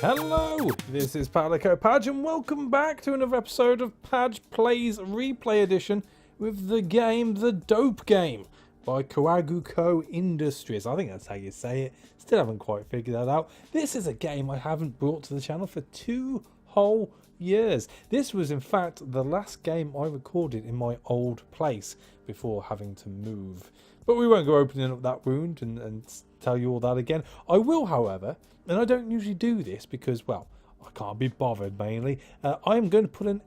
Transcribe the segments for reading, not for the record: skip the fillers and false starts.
Hello, this is Padge and welcome back to another episode of Padge Plays Replay Edition with the game The Dope Game by CoaguCo Industries. I think that's how you say it. Still haven't quite figured that out. This is a game I haven't brought to the channel for 2 whole years. This was in fact the last game I recorded in my old place before having to move. But we won't go opening up that wound and tell you all that again. I will, however, and I don't usually do this because, well, I can't be bothered mainly. I am going to put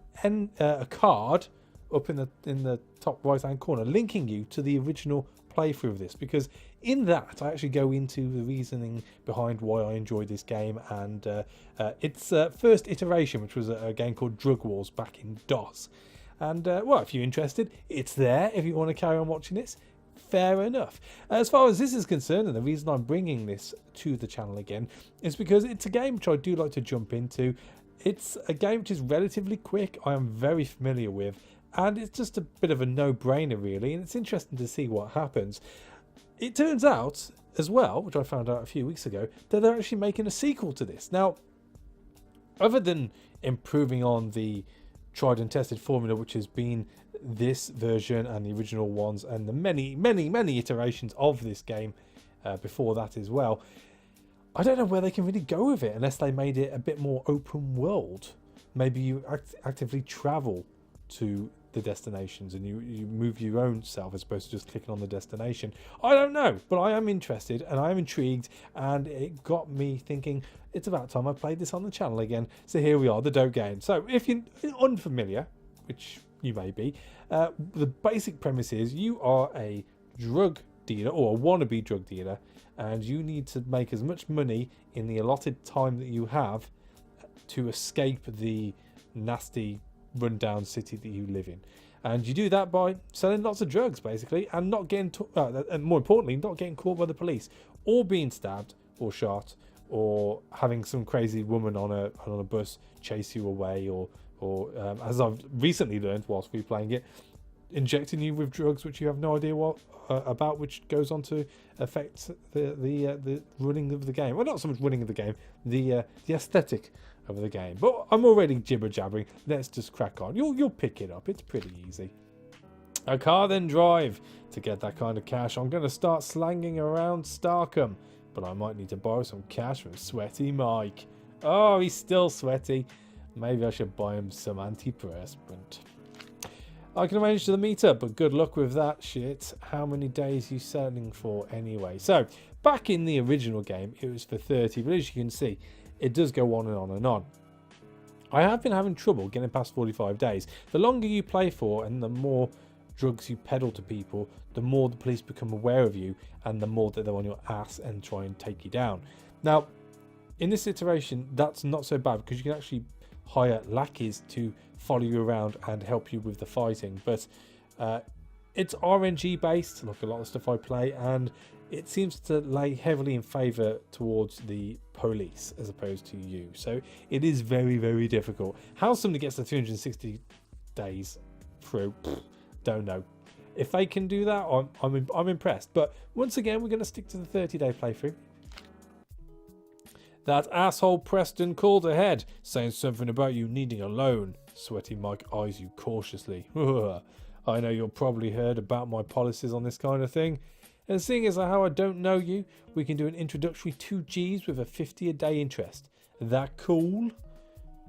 a card up in the top right hand corner linking you to the original playthrough of this, because in that I actually go into the reasoning behind why I enjoyed this game and its first iteration, which was a game called Drug Wars back in DOS. And well, if you're interested, it's there if you want to carry on watching this. Fair enough. As far as this is concerned, and the reason I'm bringing this to the channel again is because it's a game which I do like to jump into. It's a game which is relatively quick, I am very familiar with, and it's just a bit of a no-brainer really, and it's interesting to see what happens. It turns out as well, which I found out a few weeks ago, that they're actually making a sequel to this. Now, other than improving on the tried and tested formula which has been this version and the original ones and the many iterations of this game before that as well, I don't know where they can really go with it unless they made it a bit more open world. Maybe you actively travel to the destinations and you move your own self as opposed to just clicking on the destination. I don't know, but I am interested and I am intrigued, and it got me thinking it's about time I played this on the channel again. So here we are, the Dope Game. So if you're unfamiliar, which you may be, the basic premise is you are a drug dealer or a wannabe drug dealer, and you need to make as much money in the allotted time that you have to escape the nasty rundown city that you live in. And you do that by selling lots of drugs basically, and not getting and more importantly not getting caught by the police, or being stabbed or shot, or having some crazy woman on a bus chase you away, or as I've recently learned whilst replaying it, injecting you with drugs which you have no idea what about, which goes on to affect the running of the game. Well, not so much running of the game, the aesthetic of the game. But I'm already jibber jabbering. Let's just crack on. You'll pick it up. It's pretty easy. A car, then drive. To get that kind of cash, I'm going to start slanging around Starkham, but I might need to borrow some cash from Sweaty Mike. Oh, he's still sweaty. Maybe I should buy him some antiperspirant. I can arrange to the meetup, but good luck with that shit. How many days are you selling for anyway? So, back in the original game, it was for 30, but as you can see, it does go on and on and on. I have been having trouble getting past 45 days. The longer you play for and the more drugs you peddle to people, the more the police become aware of you and the more that they're on your ass and try and take you down. Now, in this iteration, that's not so bad because you can actually hire lackeys to follow you around and help you with the fighting, but it's RNG based like a lot of stuff I play, and it seems to lay heavily in favour towards the police as opposed to you, so it is very difficult. How somebody gets to 360 days through, don't know. If they can do that, I'm impressed. But once again, we're going to stick to the 30-day playthrough. That asshole Preston called ahead, saying something about you needing a loan. Sweaty Mike eyes you cautiously. I know you've probably heard about my policies on this kind of thing. And seeing as how I don't know you, we can do an introductory 2Gs with a 50 a day interest. That cool?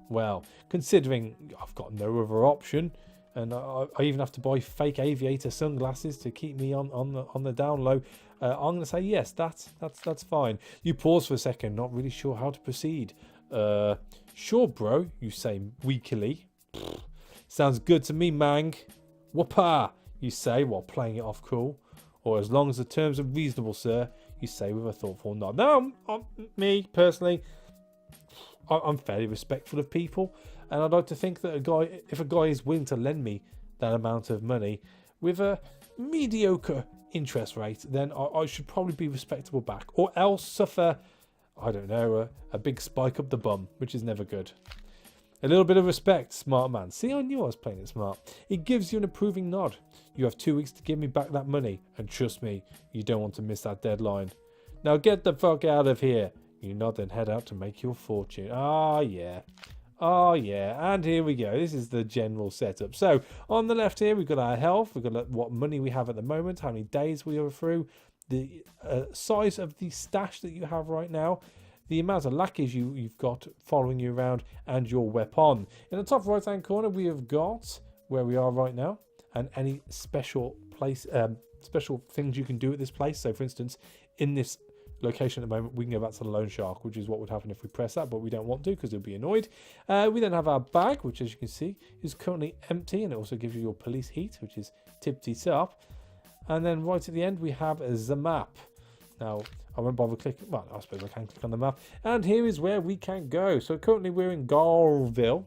Well, considering I've got no other option, and I even have to buy fake aviator sunglasses to keep me on the down low, I'm going to say yes, that's fine. You pause for a second, not really sure how to proceed. Sure, bro, you say weakly. Sounds good to me, mang. Whoopah, you say while playing it off cool. Or as long as the terms are reasonable, sir, you say with a thoughtful nod. Now, me, personally, I'm fairly respectful of people. And I'd like to think that if a guy is willing to lend me that amount of money with a mediocre interest rate, then I should probably be respectable back. Or else suffer, I don't know, a big spike up the bum, which is never good. A little bit of respect, smart man. See, I knew I was playing it smart. It gives you an approving nod. You have 2 weeks to give me back that money. And trust me, you don't want to miss that deadline. Now get the fuck out of here. You nod and head out to make your fortune. Ah, yeah. Oh, yeah. And here we go. This is the general setup. So, on the left here, we've got our health. We've got what money we have at the moment, how many days we are through, the size of the stash that you have right now, the amount of lackeys you've got following you around, and your weapon. In the top right-hand corner, we have got where we are right now, and any special special things you can do at this place. So, for instance, in this location at the moment, we can go back to the loan shark, which is what would happen if we press that, but we don't want to because it'll be annoyed. We then have our bag, which, as you can see, is currently empty, and it also gives you your police heat, which is tip-top. And then right at the end, we have the map. Now, I won't bother clicking. Well, I suppose I can click on the map. And here is where we can go. So currently we're in Garville,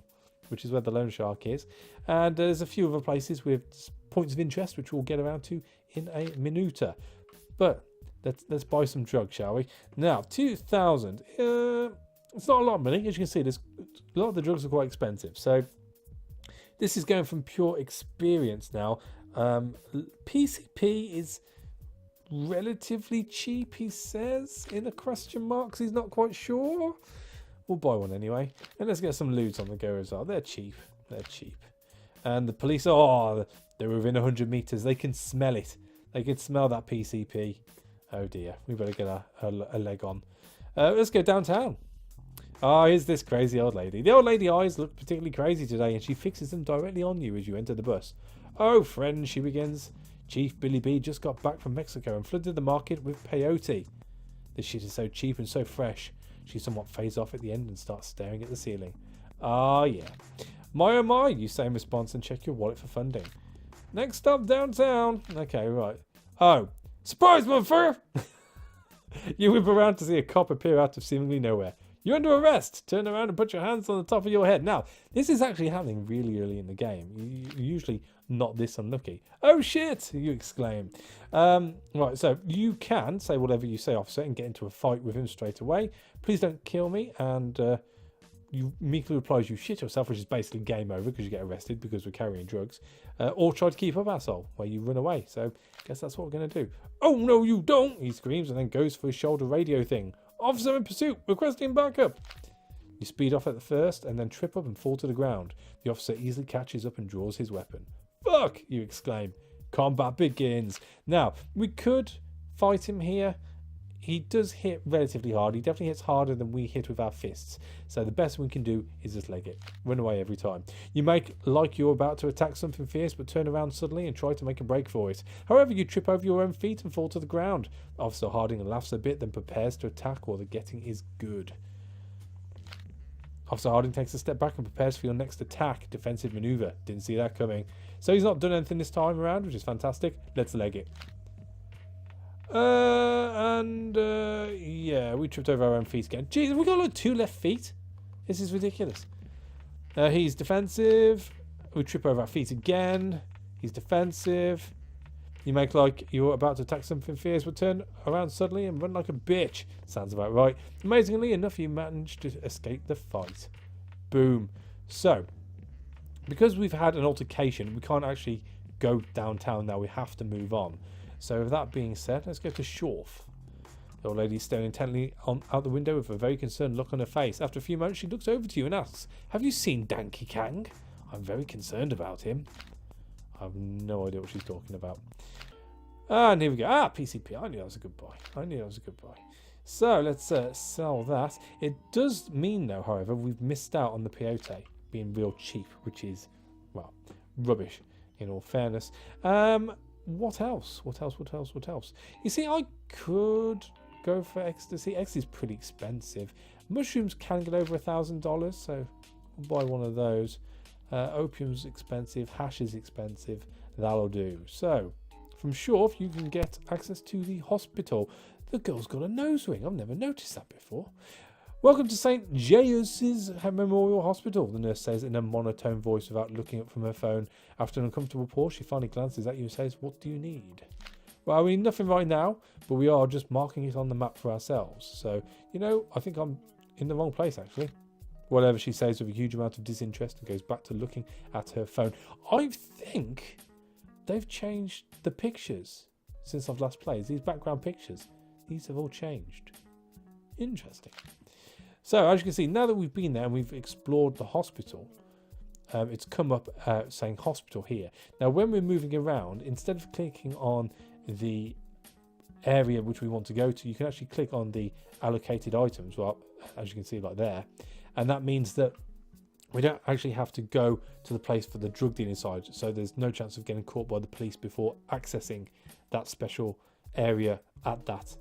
which is where the loan shark is. And there's a few other places with points of interest, which we'll get around to in a minuta. But let's buy some drugs, shall we? Now, 2,000. It's not a lot of money. As you can see, a lot of the drugs are quite expensive. So this is going from pure experience now. PCP is relatively cheap, he says, in a question mark, 'cause he's not quite sure. We'll buy one anyway. And let's get some loot on the go as well. They're cheap. They're cheap. And the police, they're within 100 meters. They can smell it. They can smell that PCP. Oh dear. We better get a leg on. Let's go downtown. Oh, here's this crazy old lady. The old lady eyes look particularly crazy today, and she fixes them directly on you as you enter the bus. Oh, friend, she begins. Chief Billy B just got back from Mexico and flooded the market with peyote. This shit is so cheap and so fresh. She somewhat fades off at the end and starts staring at the ceiling. Ah, yeah. My oh my, you say in response and check your wallet for funding. Next stop, downtown. Okay, right. Oh, surprise, motherfucker! You whip around to see a cop appear out of seemingly nowhere. You're under arrest. Turn around and put your hands on the top of your head. Now, this is actually happening really early in the game. You're usually not this unlucky. Oh, shit, you exclaim. Right, so you can say whatever you say, officer, and get into a fight with him straight away. Please don't kill me. And you meekly replies, you shit yourself, which is basically game over because you get arrested because we're carrying drugs. Or try to keep up, asshole, where you run away. So I guess that's what we're going to do. Oh, no, you don't, he screams and then goes for his shoulder radio thing. Officer in pursuit, requesting backup. You speed off at the first and then trip up and fall to the ground. The officer easily catches up and draws his weapon. Fuck, you exclaim. Combat begins. Now, we could fight him here. He does hit relatively hard. He definitely hits harder than we hit with our fists. So the best we can do is just leg it. Run away every time. You make like you're about to attack something fierce, but turn around suddenly and try to make a break for it. However, you trip over your own feet and fall to the ground. Officer Harding laughs a bit, then prepares to attack while the getting is good. Officer Harding takes a step back and prepares for your next attack. Defensive maneuver. Didn't see that coming. So he's not done anything this time around, which is fantastic. Let's leg it. Yeah, we tripped over our own feet again. Jeez, we got like 2 left feet. This is ridiculous. He's defensive. We trip over our feet again. He's defensive. You make like you're about to attack something fierce, but turn around suddenly and run like a bitch. Sounds about right. Amazingly enough, you managed to escape the fight. Boom. So, because we've had an altercation, we can't actually go downtown now. We have to move on. So with that being said, let's go to Shorf. The old lady is staring intently out the window with a very concerned look on her face. After a few moments, she looks over to you and asks, have you seen Danky Kang? I'm very concerned about him. I have no idea what she's talking about. And here we go. PCP. I knew that was a good buy. So let's sell that. It does mean, though, however, we've missed out on the peyote being real cheap, which is, well, rubbish, in all fairness. What else? You see, I could go for ecstasy. Ecstasy is pretty expensive. Mushrooms can get over $1,000, so we'll buy one of those. Opium's expensive. Hash is expensive. That'll do. So, from Shorf, you can get access to the hospital. The girl's got a nose ring. I've never noticed that before. Welcome to St. Jairus' Memorial Hospital, the nurse says in a monotone voice without looking up from her phone. After an uncomfortable pause, she finally glances at you and says, what do you need? Well, we need nothing right now, but we are just marking it on the map for ourselves. So, you know, I think I'm in the wrong place, actually. Whatever she says with a huge amount of disinterest and goes back to looking at her phone. I think they've changed the pictures since I've last played. These background pictures, these have all changed. Interesting. So, as you can see, now that we've been there and we've explored the hospital, it's come up saying hospital here. Now, when we're moving around, instead of clicking on the area which we want to go to, you can actually click on the allocated items, well, as you can see, like there. And that means that we don't actually have to go to the place for the drug dealing side. So there's no chance of getting caught by the police before accessing that special area at that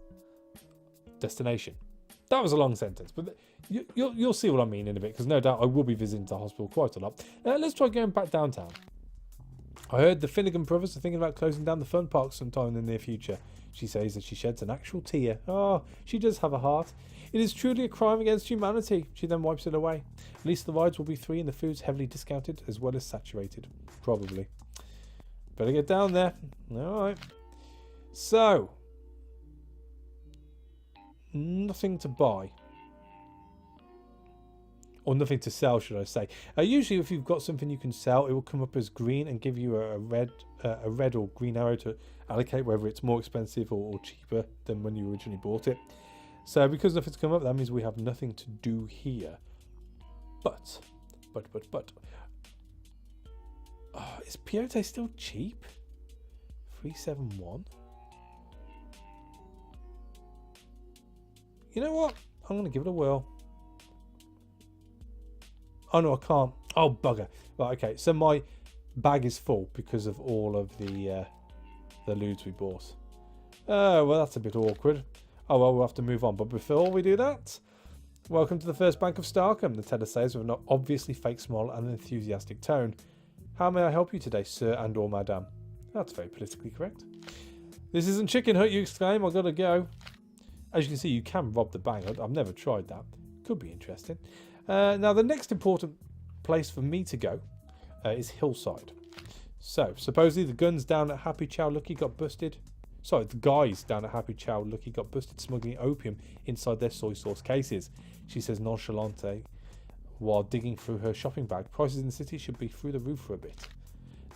destination. That was a long sentence, but you'll see what I mean in a bit, because no doubt I will be visiting the hospital quite a lot. Let's try going back downtown. I heard the Finnegan brothers are thinking about closing down the fun park sometime in the near future. She says as she sheds an actual tear. Oh, she does have a heart. It is truly a crime against humanity. She then wipes it away. At least the rides will be free and the food's heavily discounted as well as saturated. Probably. Better get down there. Alright. So, nothing to buy. Or nothing to sell, should I say. Usually if you've got something you can sell, it will come up as green and give you a red or green arrow to allocate whether it's more expensive or cheaper than when you originally bought it. So because nothing's come up, that means we have nothing to do here. But. Oh, is peyote still cheap? 371. You know what? I'm going to give it a whirl. Oh no, I can't. Oh bugger. Right, okay. So my bag is full because of all of the loots we bought. Oh, well, that's a bit awkward. Oh well, we'll have to move on. But before we do that, welcome to the First Bank of Starkham, the teller says with an obviously fake smile and an enthusiastic tone. How may I help you today, sir and or madam? That's very politically correct. This isn't Chicken Hut, you exclaim. I've got to go. As you can see, you can rob the bank. I've never tried that. Could be interesting. Now, the next important place for me to go is Hillside. So, supposedly the guns down at Happy Chow Lucky got busted. Sorry, the guys down at Happy Chow Lucky got busted smuggling opium inside their soy sauce cases. She says nonchalante while digging through her shopping bag. Prices in the city should be through the roof for a bit.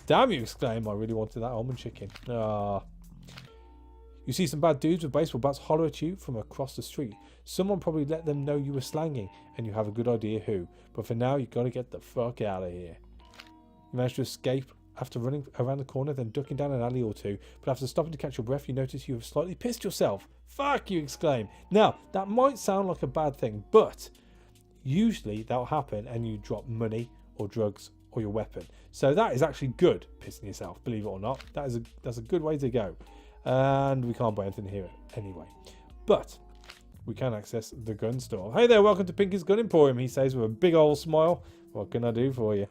Damn, you exclaim. I really wanted that almond chicken. Ah. You see some bad dudes with baseball bats holler at you from across the street. Someone probably let them know you were slanging, and you have a good idea who. But for now, you've got to get the fuck out of here. You manage to escape after running around the corner, then ducking down an alley or two. But after stopping to catch your breath, you notice you have slightly pissed yourself. Fuck, you exclaim. Now, that might sound like a bad thing, but usually that'll happen and you drop money or drugs or your weapon. So that is actually good, pissing yourself, believe it or not. That's a good way to go. And we can't buy anything here anyway. But we can access the gun store. Hey there, welcome to Pinky's Gun Emporium, he says with a big old smile. What can I do for you?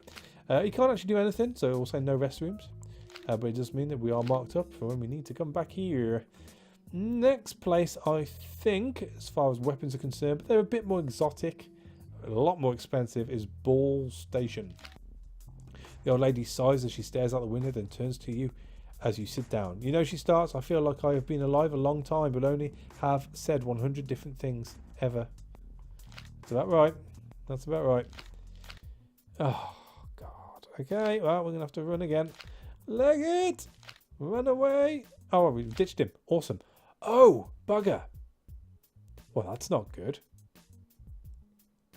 You can't actually do anything, so it will say no restrooms. But it does mean that we are marked up for when we need to come back here. Next place, I think, as far as weapons are concerned, but they're a bit more exotic, a lot more expensive, is Ball Station. The old lady sighs as she stares out the window, then turns to you as you sit down. You know, she starts, I feel like I have been alive a long time, but only have said 100 different things ever. That's about right. That's about right. Oh, God. Okay, well, we're going to have to run again. Leg it! Run away! Oh, we ditched him. Awesome. Oh, bugger. Well, that's not good.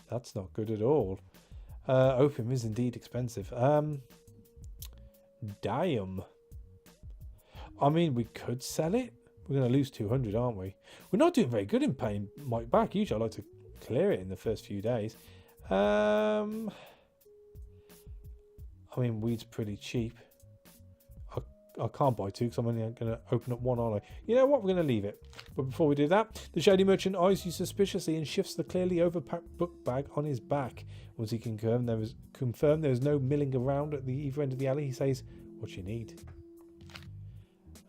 That's not good at all. Opium is indeed expensive. Damn. I mean, we could sell it. We're going to lose 200, aren't we? We're not doing very good in paying Mike back. Usually I like to clear it in the first few days. I mean, weed's pretty cheap. I can't buy two because I'm only going to open up one, aren't I? You know what? We're going to leave it. But before we do that, the shady merchant eyes you suspiciously and shifts the clearly overpacked book bag on his back. Once he confirmed there was no milling around at the either end of the alley, he says, "What you need?"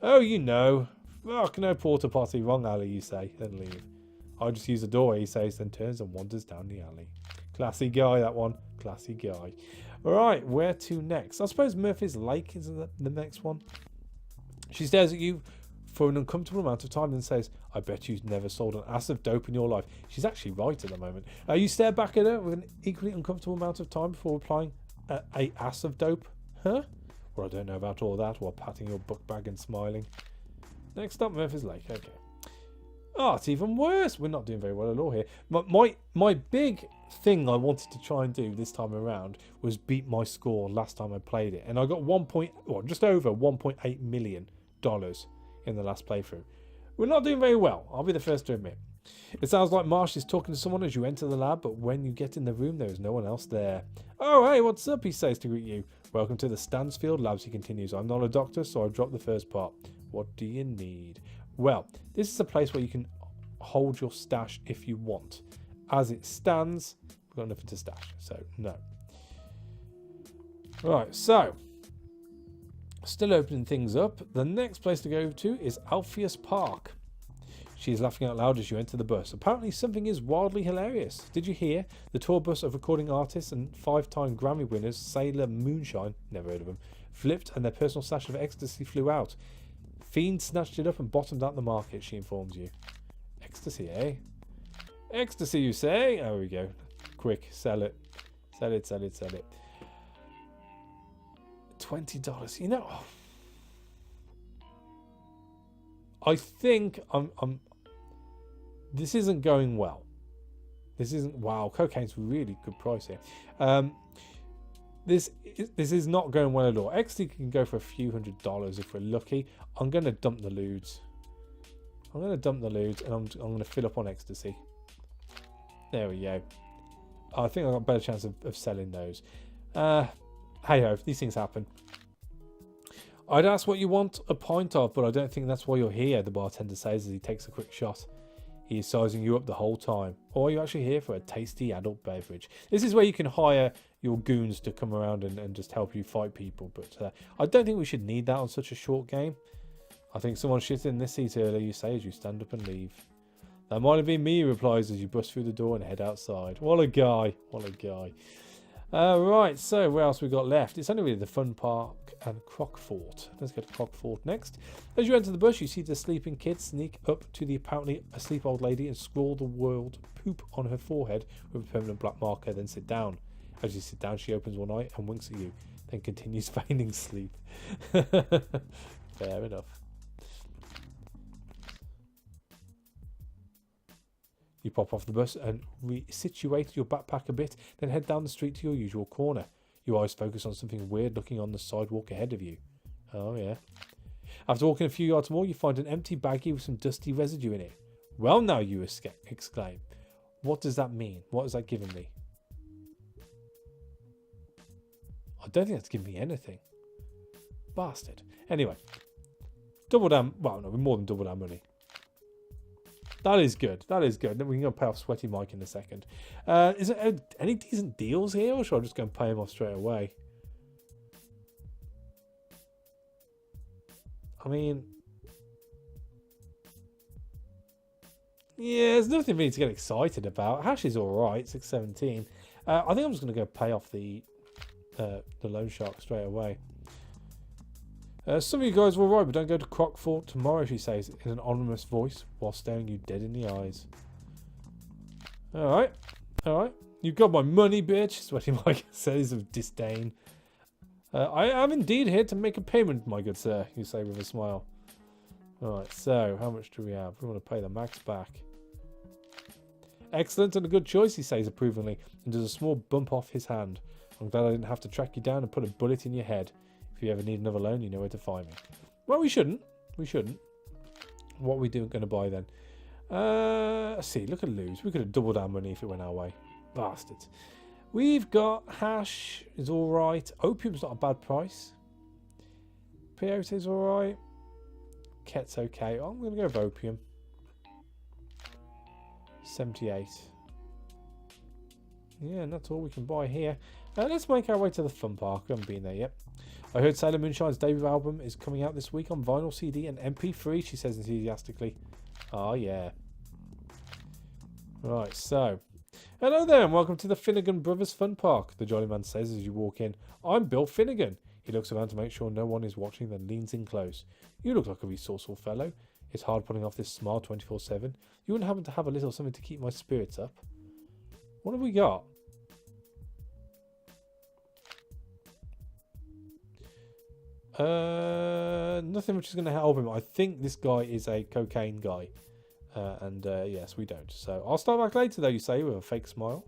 "Oh, you know. Fuck no porta potty, wrong alley," you say, then leave. "I'll just use the doorway," he says, then turns and wanders down the alley. Classy guy, that one. Classy guy. Alright, where to next? I suppose Murphy's Lake is the next one. She stares at you for an uncomfortable amount of time and says, "I bet you've never sold an ass of dope in your life." She's actually right at the moment. You stare back at her with an equally uncomfortable amount of time before replying, "A ass of dope? Huh? Well, I don't know about all that," while patting your book bag and smiling. Next up, Murphy's Lake. Okay. Oh, it's even worse. We're not doing very well at all here. My big thing I wanted to try and do this time around was beat my score last time I played it. And I got just over $1.8 million in the last playthrough. We're not doing very well. I'll be the first to admit. It sounds like Marsh is talking to someone as you enter the lab, but when you get in the room, there is no one else there. Oh, hey, what's up, he says to greet you. Welcome to the Stansfield Labs, he continues. I'm not a doctor, so I've dropped the first part. What do you need? Well, this is a place where you can hold your stash if you want. As it stands, we've got nothing to stash, so no. Right, so still opening things up. The next place to go to is Alpheus Park. She is laughing out loud as you enter the bus. Apparently something is wildly hilarious. Did you hear? The tour bus of recording artists and 5-time Grammy winners, Sailor Moonshine, never heard of them, flipped and their personal stash of ecstasy flew out. Fiend snatched it up and bottomed out the market, she informs you. Ecstasy, eh? Ecstasy, you say? Oh, here we go. Quick, sell it. Sell it, sell it, sell it. $20. You know, I think this isn't going well. This isn't. Wow, cocaine's really good price here. This is not going well at all. Ecstasy can go for a few $100s if we're lucky. I'm going to dump the lewds. And I'm going to fill up on ecstasy. There we go. I think I've got a better chance of selling those. Hey ho, these things happen. I'd ask what you want a pint of, but I don't think that's why you're here, the bartender says as he takes a quick shot. He is sizing you up the whole time. Or are you actually here for a tasty adult beverage? This is where you can hire your goons to come around and just help you fight people. But I don't think we should need that on such a short game. I think someone shit in this seat earlier, you say as you stand up and leave. That might have been me, he replies as you bust through the door and head outside. What a guy. What a guy. Right, so where else we got left? It's only really the Fun Park and Croc Fort. Let's go to Croc Fort next. As you enter the bush, you see the sleeping kid sneak up to the apparently asleep old lady and scrawl the word poop on her forehead with a permanent black marker, then sit down. As you sit down, she opens one eye and winks at you, then continues feigning sleep. Fair enough. You pop off the bus and resituate your backpack a bit, then head down the street to your usual corner. Your eyes focus on something weird looking on the sidewalk ahead of you. Oh yeah. After walking a few yards more, you find an empty baggie with some dusty residue in it. Well now, you exclaim. What does that mean? What is that giving me? I don't think that's giving me anything. Bastard. Anyway. Double down. Well, no, more than double down money. That is good. That is good. Then we can go pay off Sweaty Mike in a second. Is there any decent deals here, or should I just go and pay him off straight away? I mean, yeah, there's nothing really to get excited about. Hash is all right, 617. I think I'm just going to go pay off the loan shark straight away. Some of you guys were right, but don't go to Croc Fort tomorrow, she says in an ominous voice while staring you dead in the eyes. Alright. Alright. You got my money, bitch, Sweaty Mike says with disdain. I am indeed here to make a payment, my good sir, you say with a smile. Alright, so how much do we have? We want to pay the max back. Excellent and a good choice, he says approvingly, and does a small bump off his hand. I'm glad I didn't have to track you down and put a bullet in your head. If you ever need another loan, you know where to find me. Well, we shouldn't. We shouldn't. What are we going to buy then? Let's see. Look at lose. We could have doubled our money if it went our way. Bastards. We've got hash is all right. Opium's not a bad price. Peyote is all right. Ket's okay. I'm going to go with opium. 78. Yeah, and that's all we can buy here. Let's make our way to the fun park. We haven't been there yet. I heard Sailor Moonshine's debut album is coming out this week on vinyl, CD and MP3, she says enthusiastically. Oh, yeah. Right, so. Hello there and welcome to the Finnegan Brothers Fun Park, the jolly man says as you walk in. I'm Bill Finnegan. He looks around to make sure no one is watching, then leans in close. You look like a resourceful fellow. It's hard putting off this smile 24/7. You wouldn't happen to have a little something to keep my spirits up? What have we got? Nothing which is going to help him. I think this guy is a cocaine guy. Yes, we don't. So I'll start back later, though, you say, with a fake smile.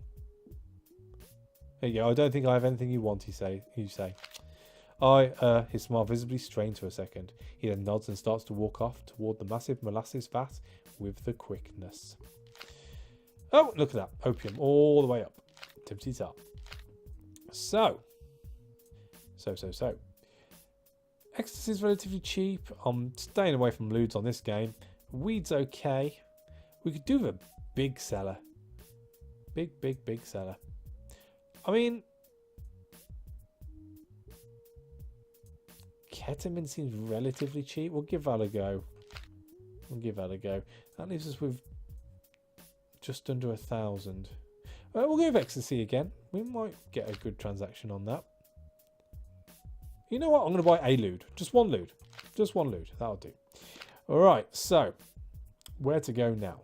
There you go. I don't think I have anything you want, you say. His smile visibly strained for a second. He then nods and starts to walk off toward the massive molasses vat with the quickness. Oh, look at that. Opium all the way up. Tippity top. So. Ecstasy is relatively cheap. I'm staying away from lewds on this game. Weed's okay. We could do with a big seller. Big seller. I mean, ketamine seems relatively cheap. We'll give that a go. That leaves us with just under 1,000. We'll go with ecstasy again. We might get a good transaction on that. You know what? I'm going to buy a lewd. Just one lewd. That'll do. Alright, so where to go now?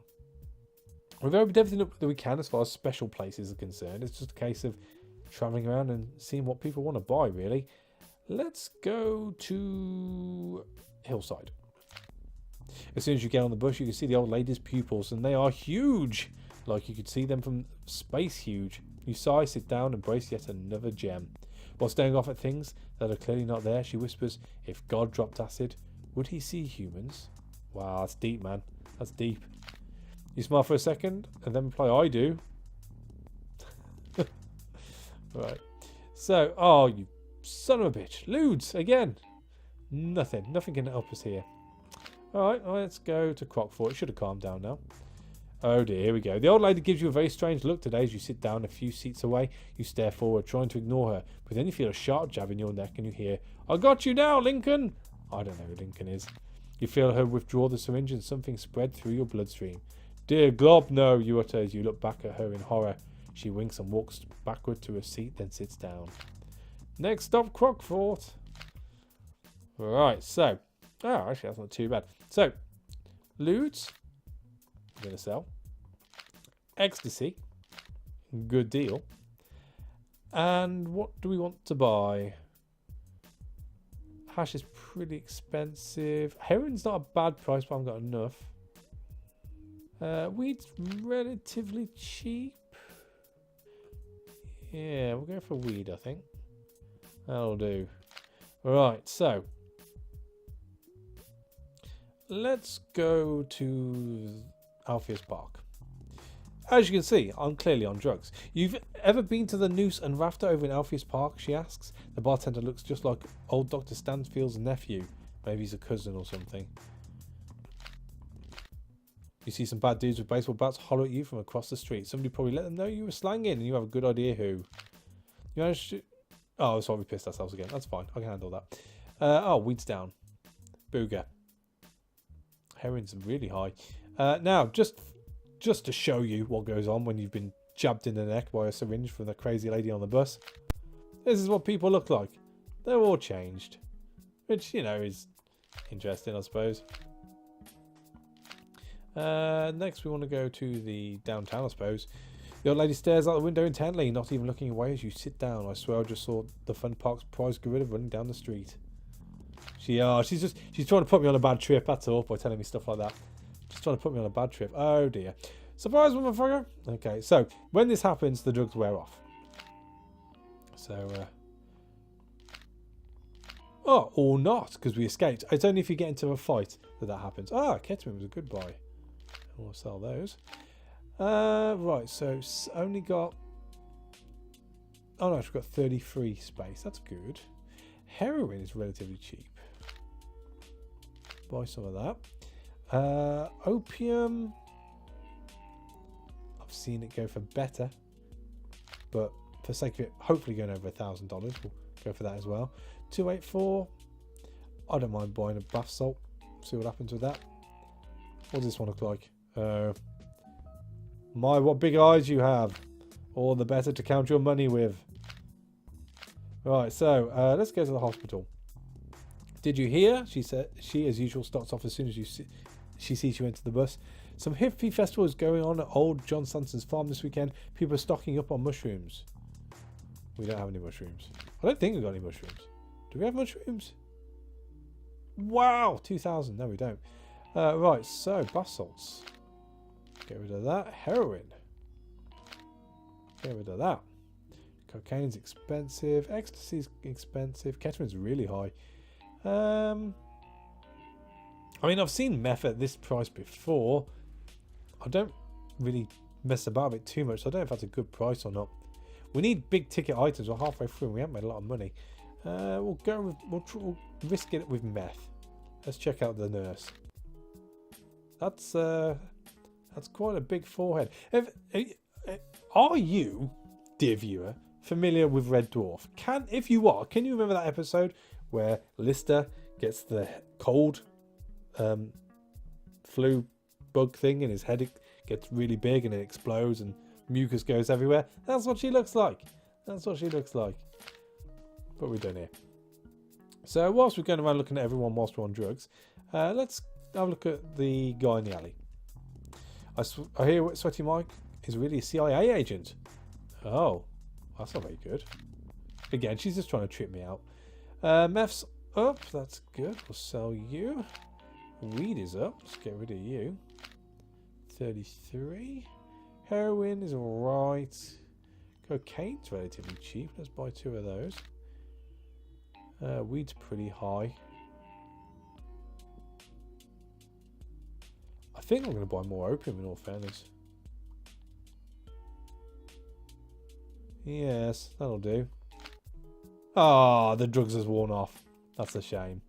We've opened everything up that we can as far as special places are concerned. It's just a case of travelling around and seeing what people want to buy, really. Let's go to Hillside. As soon as you get on the bus, you can see the old lady's pupils, and they are huge. Like you could see them from space huge. You sigh, sit down, and brace yet another gem. While staring off at things that are clearly not there, she whispers, if God dropped acid, would he see humans? Wow, that's deep, man. That's deep. You smile for a second, and then reply, I do. Right. So, oh, you son of a bitch. Lewds, again. Nothing can help us here. Alright, let's go to Crockford. It should have calmed down now. Oh dear, here we go. The old lady gives you a very strange look today as you sit down a few seats away. You stare forward, trying to ignore her, but then you feel a sharp jab in your neck and you hear, I got you now, Lincoln! I don't know who Lincoln is. You feel her withdraw the syringe and something spread through your bloodstream. Dear Glob, no, you utter as you look back at her in horror. She winks and walks backward to a seat, then sits down. Next stop, Crockford. Right, so. Oh, actually, that's not too bad. So, lewds. I'm going to sell. Ecstasy. Good deal. And what do we want to buy? Hash is pretty expensive. Heroin's not a bad price, but I haven't got enough. Weed's relatively cheap. Yeah, we'll go for weed, I think. That'll do. Right, so. Let's go to Alpheus Park. As you can see, I'm clearly on drugs. You've ever been to the Noose and Rafter over in Alpheus Park? She asks. The bartender looks just like old Dr. Stansfield's nephew. Maybe he's a cousin or something. You see some bad dudes with baseball bats holler at you from across the street. Somebody probably let them know you were slanging and you have a good idea who. You managed to... Oh, sorry, we pissed ourselves again. That's fine. I can handle that. Oh, weed's down. Booger. Heroin's really high. Now, just to show you what goes on when you've been jabbed in the neck by a syringe from the crazy lady on the bus. This is what people look like. They're all changed. Which, you know, is interesting, I suppose. Next, we want to go to the downtown, I suppose. The old lady stares out the window intently, not even looking away as you sit down. I swear I just saw the Fun Park's prize gorilla running down the street. She's trying to put me on a bad trip, that's all, by telling me stuff like that. Just trying to put me on a bad trip. Oh dear. Surprise, motherfucker. Okay, so when this happens, the drugs wear off. So, oh, or not, because we escaped. It's only if you get into a fight that happens. Ah, ketamine was a good buy. We'll sell those. Right, so only got... Oh no, we've got 33 space. That's good. Heroin is relatively cheap. Buy some of that. Opium. I've seen it go for better. But for sake of it, hopefully going over $1,000. We'll go for that as well. 284. I don't mind buying a bath salt. See what happens with that. What does this one look like? My, what big eyes you have. All the better to count your money with. Right, so let's go to the hospital. Did you hear? She said. She, as usual, starts off as soon as she sees you enter the bus. Some hippie festival is going on at old John Sanson's farm this weekend. People are stocking up on mushrooms. We don't have any mushrooms. I don't think we've got any mushrooms. Do we have mushrooms? Wow, 2,000. No, we don't. Right, so bath salts. Get rid of that. Heroin. Get rid of that. Cocaine's expensive. Ecstasy's expensive. Ketamine's really high. I mean, I've seen meth at this price before. I don't really mess about with it too much, so I don't know if that's a good price or not. We need big ticket items. We're halfway through and we haven't made a lot of money. We'll go with, we'll risk it with meth. Let's check out the nurse. That's quite a big forehead. Are you, dear viewer, familiar with Red Dwarf? If you are, can you remember that episode where Lister gets the cold flu bug thing and his head gets really big and it explodes and mucus goes everywhere? That's what she looks like. That's what she looks like. What are we doing here? So whilst we're going around looking at everyone whilst we're on drugs, let's have a look at the guy in the alley. I hear Sweaty Mike is really a CIA agent. Oh, that's not very good. Again, she's just trying to trip me out. Meth's up. That's good. We'll sell you. Weed is up. Let's get rid of you. 33. Heroin is alright. Cocaine's relatively cheap. Let's buy 2 of those. Weed's pretty high. I think I'm going to buy more opium in all fairness. Yes, that'll do. Ah, the drugs has worn off. That's a shame.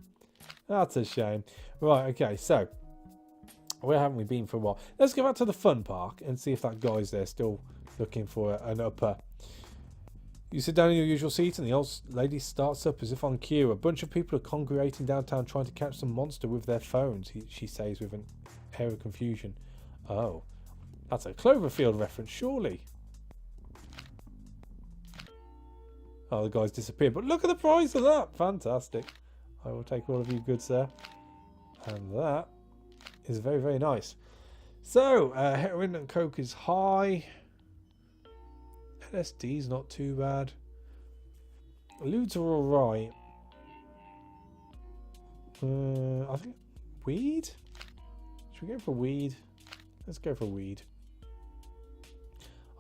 That's a shame. Right, okay, so where haven't we been for a while? Let's go back to the fun park and see if that guy's there still looking for an upper. You sit down in your usual seat and the old lady starts up as if on cue. A bunch of people are congregating downtown trying to catch some monster with their phones, she says with an air of confusion. Oh, that's a Cloverfield reference, surely. Oh, the guy's disappeared, but look at the price of that. Fantastic. I will take all of you, good sir. And that is very, very nice. So, heroin and coke is high. LSD's not too bad. Lewds are alright. I think weed? Should we go for weed? Let's go for weed.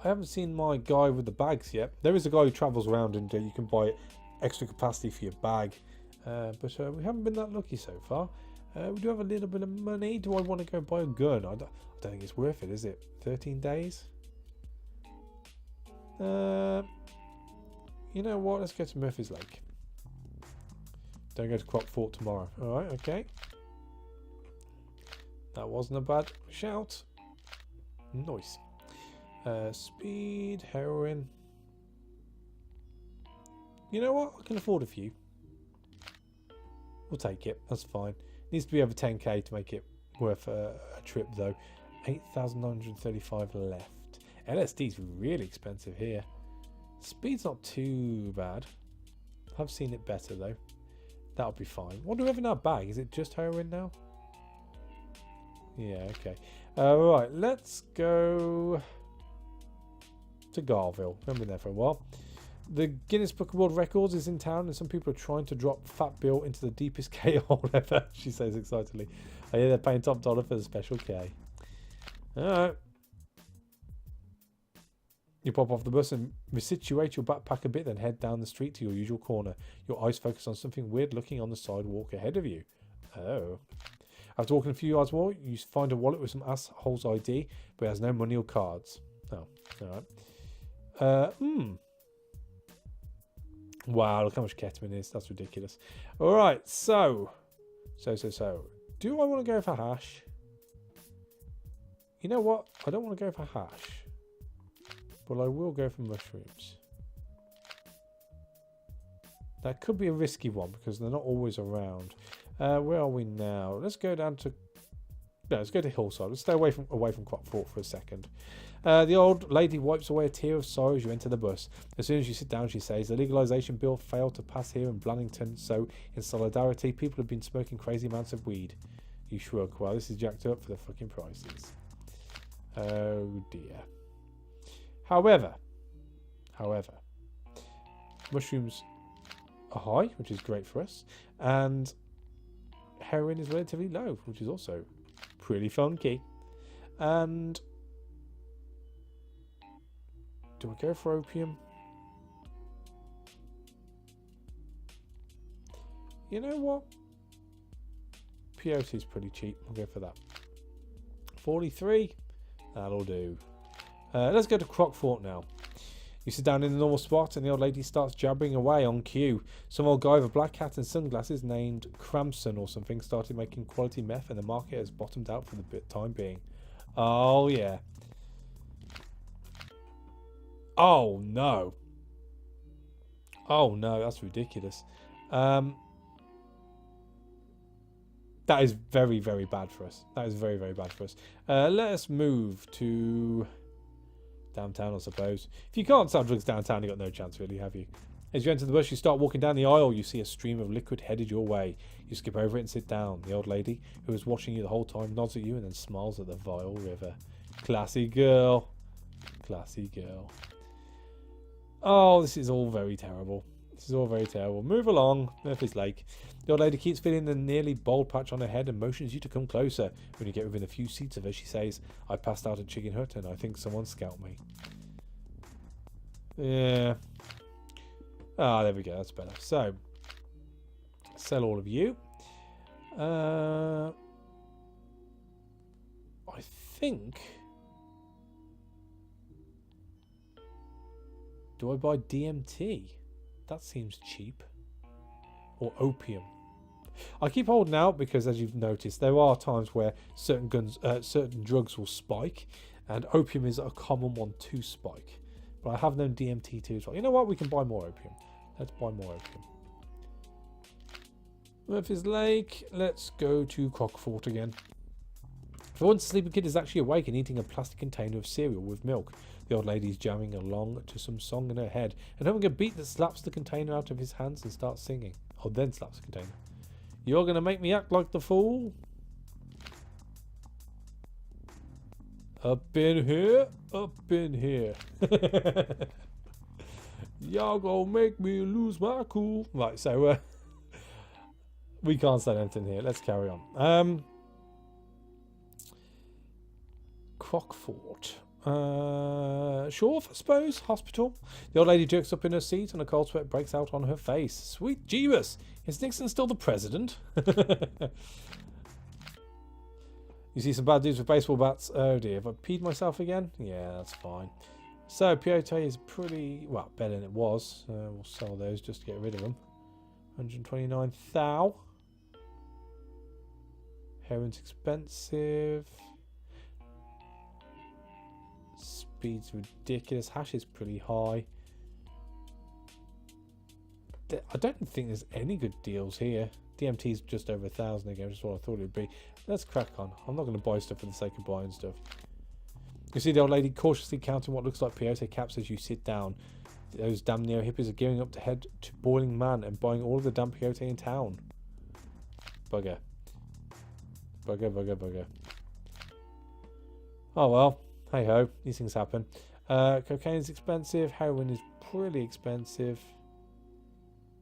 I haven't seen my guy with the bags yet. There is a guy who travels around and you can buy extra capacity for your bag. But we haven't been that lucky so far. We do have a little bit of money. Do I want to go buy a gun? I don't think it's worth it, is it? 13 days? You know what? Let's go to Murphy's Lake. Don't go to Crockfort tomorrow. Alright, okay. That wasn't a bad shout. Nice. Speed, heroin. You know what? I can afford a few. We'll take it. That's fine. Needs to be over 10k to make it worth a trip though. 8,935 left. LSD's really expensive here. Speed's not too bad. I've seen it better though. That'll be fine. What do we have in our bag? Is it just heroin now? Yeah, okay. Right, let's go to Garville. I've been there for a while. The Guinness Book of World Records is in town and some people are trying to drop Fat Bill into the deepest K hole ever, she says excitedly. I hear they're paying top dollar for the special K. Alright. You pop off the bus and resituate your backpack a bit, then head down the street to your usual corner. Your eyes focus on something weird looking on the sidewalk ahead of you. Oh. After walking a few yards more, you find a wallet with some asshole's ID, but it has no money or cards. Oh, alright. Wow, look how much ketamine is. That's ridiculous. Alright, so. Do I want to go for hash? You know what? I don't want to go for hash. But I will go for mushrooms. That could be a risky one because they're not always around. Where are we now? Let's go down to... No, let's go to Hillside. Let's stay away from Crockfort for a second. The old lady wipes away a tear of sorrow as you enter the bus. As soon as you sit down, she says, the legalisation bill failed to pass here in Blandington, so in solidarity, people have been smoking crazy amounts of weed. You shrug. Well, this is jacked up for the fucking prices. Oh dear. However, mushrooms are high, which is great for us, and heroin is relatively low, which is also pretty funky. And Do we go for opium? You know what? Peyote is pretty cheap. I'll go for that. 43. That'll do. Let's go to Crockfort now. You sit down in the normal spot and the old lady starts jabbering away on cue. Some old guy with a black hat and sunglasses named Cramson or something started making quality meth and the market has bottomed out for the time being. Oh, yeah. Oh, no. Oh, no. That's ridiculous. That is very, very bad for us. That is very, very bad for us. Let us move to downtown, I suppose. If you can't sell drugs downtown, you've got no chance, really, have you? As you enter the bush, you start walking down the aisle. You see a stream of liquid headed your way. You skip over it and sit down. The old lady, who was watching you the whole time, nods at you and then smiles at the vile river. Classy girl. Classy girl. Oh, this is all very terrible. This is all very terrible. Move along. Murphy's Lake. The old lady keeps feeling the nearly bald patch on her head and motions you to come closer. When you get within a few seats of her, she says, I passed out at Chicken Hut and I think someone scalped me. Yeah. Ah, there we go. That's better. So, sell all of you. I think... Do I buy DMT? That seems cheap. Or opium. I keep holding out because, as you've noticed, there are times where certain drugs will spike, and opium is a common one to spike. But I have known DMT too as well. You know what? We can buy more opium. Let's buy more opium. Murphy's Lake. Let's go to Crockfort again. For once, the sleeping kid is actually awake and eating a plastic container of cereal with milk. The old lady is jamming along to some song in her head and having a beat that slaps the container out of his hands and starts singing. Oh, then slaps the container. You're going to make me act like the fool? Up in here, up in here. Y'all gonna make me lose my cool. Right, so we can't say anything here. Let's carry on. Crockfort. Shore, I suppose. Hospital. The old lady jerks up in her seat and a cold sweat breaks out on her face. Sweet Jeebus! Is Nixon still the president? You see some bad dudes with baseball bats. Oh dear, have I peed myself again? Yeah, that's fine. So, peyote is pretty, well, better than it was. We'll sell those just to get rid of them. 129 thou. Heroin's expensive. Speed's ridiculous. Hash is pretty high. I don't think there's any good deals here. DMT's just over 1,000 again, which is what I thought it would be. Let's crack on. I'm not going to buy stuff for the sake of buying stuff. You see the old lady cautiously counting what looks like peyote caps as you sit down. Those damn neo hippies are gearing up to head to Boiling Man and buying all of the damn peyote in town. Bugger. Bugger, bugger, bugger. Oh well. Hey ho. These things happen. Cocaine is expensive. Heroin is pretty expensive.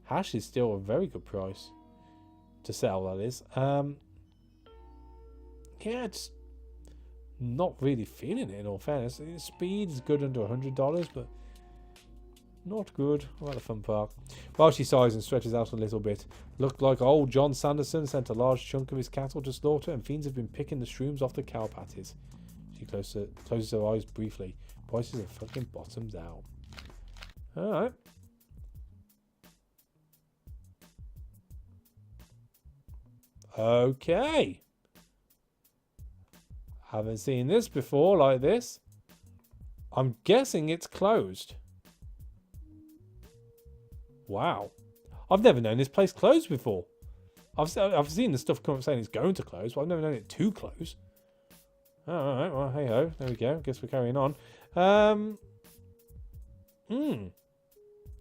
Hash is still a very good price to sell, that is. Yeah, it's not really feeling it in all fairness. Speed is good under $100, but not good. What a fun park. While she sighs and stretches out a little bit, looked like old John Sanderson sent a large chunk of his cattle to slaughter, and fiends have been picking the shrooms off the cow patties. She closes her eyes briefly. Prices have fucking bottomed out. Alright. Okay. Haven't seen this before like this. I'm guessing it's closed. Wow. I've never known this place closed before. I've seen the stuff come up saying it's going to close, but I've never known it to close. Alright, well, hey ho. There we go. Guess we're carrying on.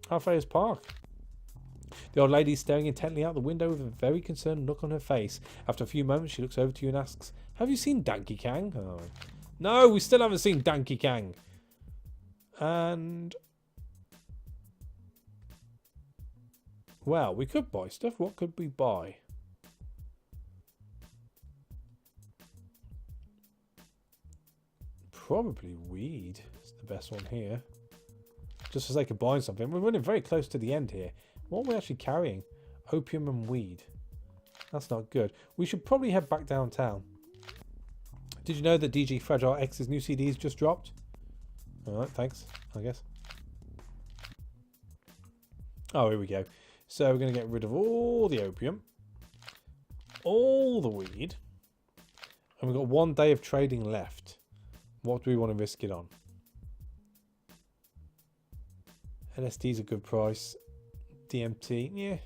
Halfway's Park. The old lady is staring intently out the window with a very concerned look on her face. After a few moments, she looks over to you and asks, have you seen Donkey Kong? Oh. No, we still haven't seen Donkey Kong. And... well, we could buy stuff. What could we buy? Probably weed. It's the best one here. just for the sake of buying something. We're running very close to the end here. What are we actually carrying? Opium and weed. That's not good. We should probably head back downtown. Did you know that DJ Fragile X's new CDs just dropped? Alright, thanks, I guess. Oh, here we go. So we're going to get rid of all the opium, all the weed, and we've got 1 day of trading left. What do we want to risk it on? LSD's a good price. DMT, yeah.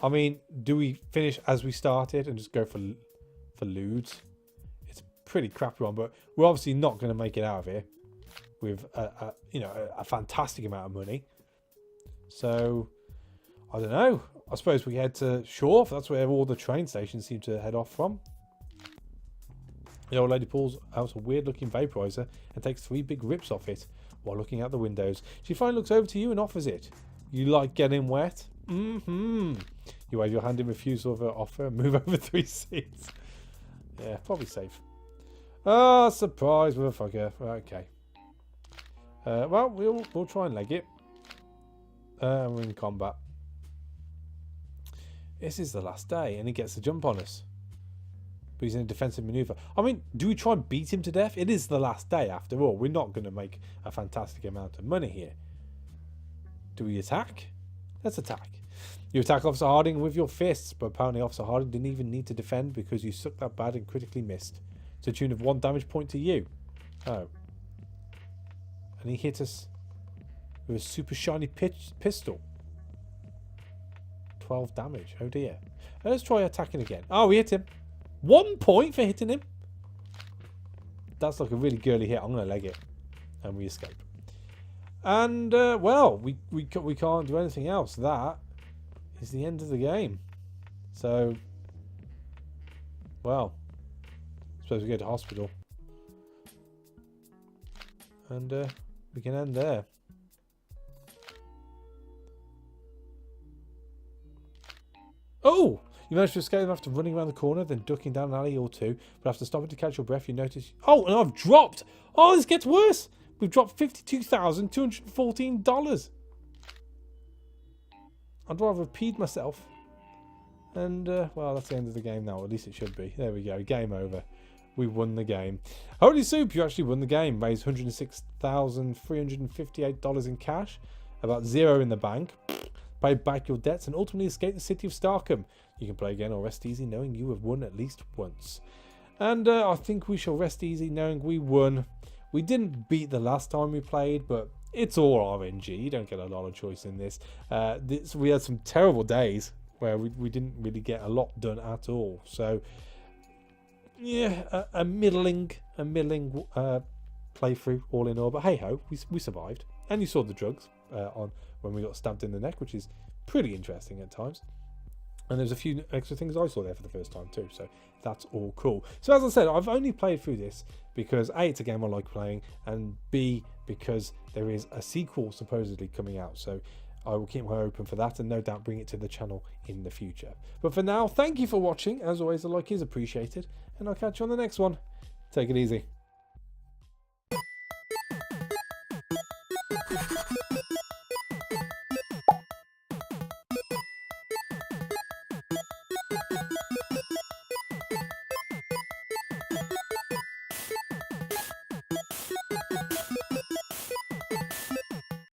I mean, do we finish as we started and just go for lewds? It's a pretty crappy one, but we're obviously not going to make it out of here with a fantastic amount of money. So I don't know. I suppose we head to Shore. That's where all the train stations seem to head off from. The old lady pulls out a weird-looking vaporizer and takes 3 big rips off it while looking out the windows. She finally looks over to you and offers it. You like getting wet? Mm-hmm. You wave your hand in refusal of her offer and move over 3 seats. Yeah, probably safe. Ah, surprise, motherfucker. Okay. Well, we'll try and leg it. We're in combat. This is the last day, and he gets the jump on us. But he's in a defensive maneuver. I mean, do we try and beat him to death? It is the last day, after all. We're not going to make a fantastic amount of money here. Do we attack? Let's attack. You attack Officer Harding with your fists, but apparently Officer Harding didn't even need to defend because you sucked that bad and critically missed. To the tune of 1 damage point to you. Oh. And he hit us with a super shiny pistol. 12 damage. Oh dear. Let's try attacking again. Oh, we hit him. 1 point for hitting him. That's like a really girly hit. I'm going to leg it. And we escape. And, well, we can't do anything else. That is the end of the game. So, well, I suppose we go to hospital. And we can end there. Oh! You managed to escape them after running around the corner, then ducking down an alley or two. But after stopping to catch your breath, you notice... Oh, and I've dropped! Oh, this gets worse! We've dropped $52,214. I'd rather have peed myself. And, well, that's the end of the game now. At least it should be. There we go. Game over. We won the game. Holy soup, you actually won the game. Raised $106,358 in cash. About 0 in the bank. Paid back your debts and ultimately escaped the city of Starkham. You can play again or rest easy knowing you have won at least once. And I think we shall rest easy knowing we won. We didn't beat the last time we played, but it's all RNG. You don't get a lot of choice in this. We had some terrible days where we didn't really get a lot done at all. So, yeah, a middling playthrough all in all. But hey ho, we survived. And you saw the drugs on when we got stabbed in the neck, which is pretty interesting at times. And there's a few extra things I saw there for the first time too, so that's all cool. So as I said, I've only played through this because A, it's a game I like playing, and B, because there is a sequel supposedly coming out. So I will keep my eye open for that and no doubt bring it to the channel in the future. But for now, thank you for watching. As always, a like is appreciated, and I'll catch you on the next one. Take it easy.